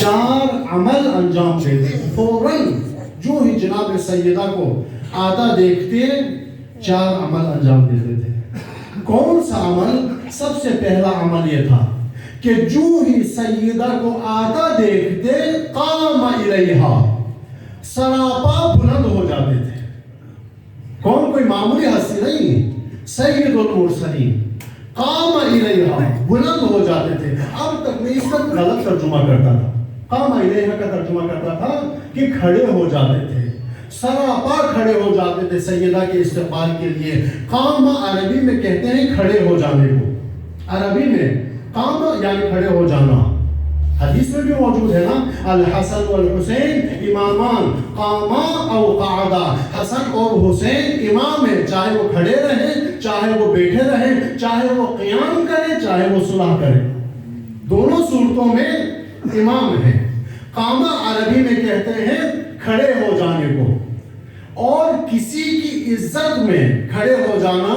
4 عمل انجام دیتے تھے. فوراً جو ہی جناب سیدہ کو آتا دیکھتے 4 عمل انجام دیتے تھے. کون سا عمل؟ سب سے پہلا عمل یہ تھا کہ جو ہی سیدہ کو آتا دیکھتے قام الیہا، سراپا بلند ہو جاتے تھے. کون؟ کوئی معمولی ہستی نہیں، سید المرسلین. قام الیہا، بلند ہو جاتے تھے. اب تک میں اس کا غلط ترجمہ کرتا تھا. قام الیہا کا ترجمہ کرتا تھا کہ کھڑے ہو جاتے تھے، سراپا کھڑے ہو جاتے تھے سیدہ کے استقبال کے لیے. قام عربی میں کہتے ہیں کھڑے ہو جانے کو. عربی میں قام یعنی کھڑے ہو جانا. حدیث میں بھی موجود ہے نا، الحسن والحسین امامان قاما او قعدا. حسن اور حسین امام ہیں، چاہے وہ کھڑے رہیں، چاہے وہ بیٹھے رہیں، چاہے وہ قیام کریں، چاہے وہ صلح کریں، دونوں صورتوں میں امام ہیں. قاما عربی میں کہتے ہیں کھڑے ہو جانے کو. اور کسی کی عزت میں کھڑے ہو جانا،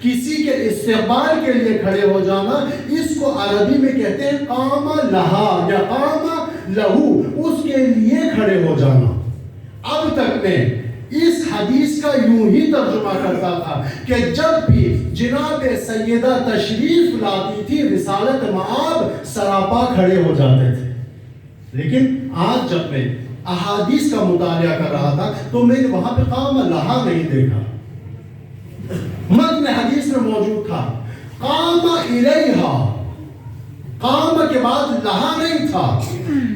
کسی کے استقبال کے لیے کھڑے ہو جانا، اس کو عربی میں کہتے ہیں قام لہا یا قام لہو، اس کے لیے کھڑے ہو جانا. اب تک میں اس حدیث کا یوں ہی ترجمہ کرتا تھا کہ جب بھی جناب سیدہ تشریف لاتی تھی رسالت مآب، سراپا کھڑے ہو جاتے تھے. لیکن آج جب میں احادیث کا مطالعہ کر رہا تھا تو میں نے وہاں پہ قام لہا نہیں دیکھا. متن حدیث میں موجود تھا قام الیہا، قام کے بعد لہا نہیں تھا،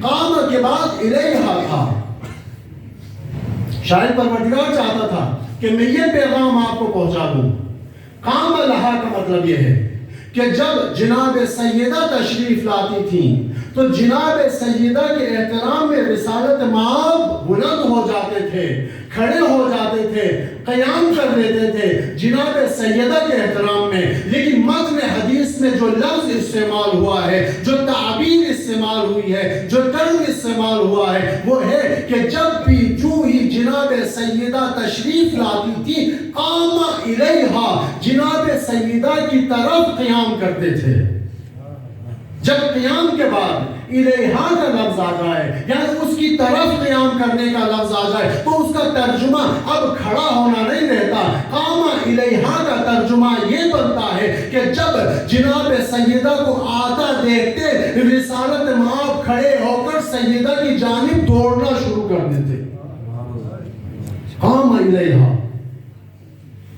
قام کے بعد الیہا تھا. شاید پروردگار چاہتا تھا کہ میں یہ پیغام آپ کو پہنچا دوں. قام لہا کا مطلب یہ ہے کہ جب جناب سیدہ تشریف لاتی تھیں تو جناب سیدہ کے احترام میں رسالت مآب بلند ہو جاتے تھے، کھڑے ہو جاتے تھے، قیام کر لیتے تھے جناب سیدہ کے احترام میں. لیکن متن حدیث میں جو لفظ استعمال ہوا ہے، جو تعبیر استعمال ہوئی ہے، جو ٹرم استعمال ہوا ہے، وہ ہے کہ جب بھی جو ہی جناب سیدہ تشریف لاتی تھی قام الیہا، جناب سیدہ کی طرف قیام کرتے تھے. جب قیام کے بعد الیہا کا لفظ آ جائے یعنی اس کی طرف قیام کرنے کا لفظ آ جائے تو اس کا ترجمہ اب کھڑا ہونا نہیں رہتا. قام الیہا کا ترجمہ یہ بنتا ہے کہ جب جناب سیدہ کو آتا دیکھتے رسالت مآب کھڑے ہو کر سیدہ کی جانب دوڑنا شروع کر دیتے. قام الیہا،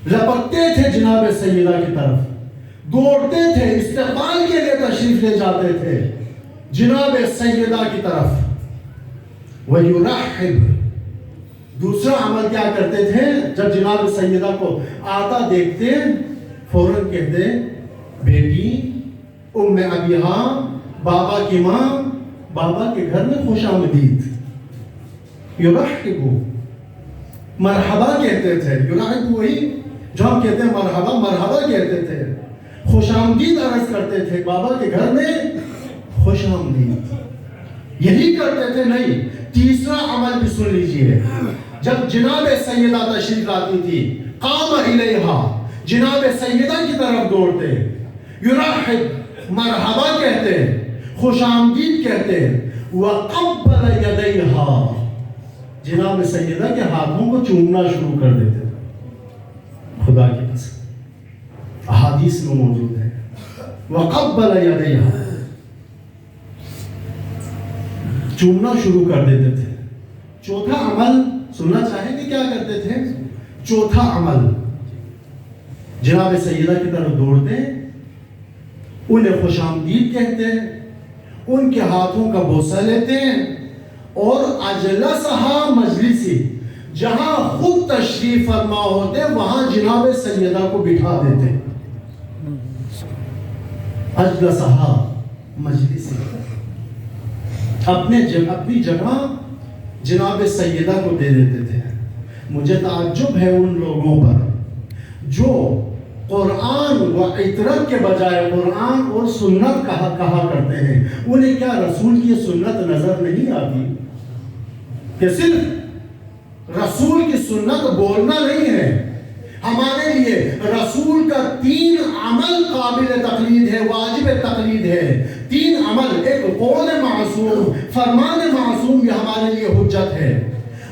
لپکتے تھے جناب سیدہ کی طرف، دوڑتے تھے، استقبال کے لیے تشریف لے جاتے تھے جناب سیدہ کی طرف. وَيُرَحِّبْ، دوسرا عمل کیا کرتے تھے؟ جب جناب سیدہ کو آتا دیکھتے فوراً کہتے بیٹی، ام ابیہا، بابا کی ماں، بابا کے گھر میں خوش آمدید. یرحبو، مرحبا کہتے تھے. یرحب وہی جو ہم کہتے ہیں مرحبا، مرحبا کہتے تھے، خوش آمدید عرض کرتے تھے. بابا کے گھر میں خوش آمدید یہی کرتے تھے. نہیں، تیسرا عمل بھی سن لیجئے. جب جناب سیدہ تشریف لاتی تھی قام الیہا، جناب سیدہ کی طرف دوڑتے، یرحب، مرحبا کہتے، خوش آمدید کہتے. وقبل یدیہا، جناب سیدہ کے ہاتھوں کو چومنا شروع کر دیتے. خدا کی قسم احادیث میں موجود ہے وقبل یدیہا، چومنا شروع کر دیتے تھے. چوتھا عمل سننا چاہیں گے کیا کرتے تھے؟ چوتھا عمل جناب سیدہ کی طرف دوڑتے، انہیں خوش آمدید کہتے، ان کے ہاتھوں کا بوسہ لیتے اور اجلسہا مجلسی، جہاں خود تشریف فرما ہوتے وہاں جناب سیدہ کو بٹھا دیتے. اجلسہا مجلسی، اپنی جگہ جناب سیدہ کو دے دیتے تھے. مجھے تعجب ہے ان لوگوں پر جو قرآن و عطرت کے بجائے قرآن اور سنت کہا کرتے ہیں. انہیں کیا رسول کی سنت نظر نہیں آتی کہ صرف رسول کی سنت بولنا نہیں ہے؟ ہمارے لیے رسول کا 3 عمل قابل تقلید ہے، واجب تقلید ہے. تین عمل، ایک قول معصوم، فرمان معصوم بھی ہمارے لیے حجت ہے،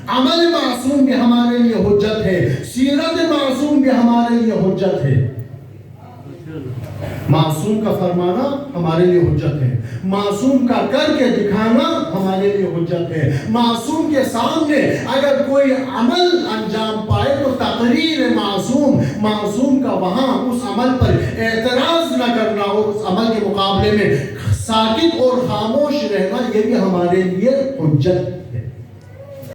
عمل معصوم بھی ہمارے لیے حجت ہے، سیرت معصوم بھی ہمارے لیے حجت ہے۔ معصوم کا فرمانا ہمارے لیے حجت ہے، معصوم کا کر کے دکھانا ہمارے لیے حجت ہے۔ معصوم کے سامنے اگر کوئی عمل انجام پائے تو تقریر معصوم، معصوم کا وہاں اس عمل پر اعتراض نہ کرنا اور اس عمل کے مقابلے میں ساکت اور خاموش رہنا، یہ بھی ہمارے لیے حجت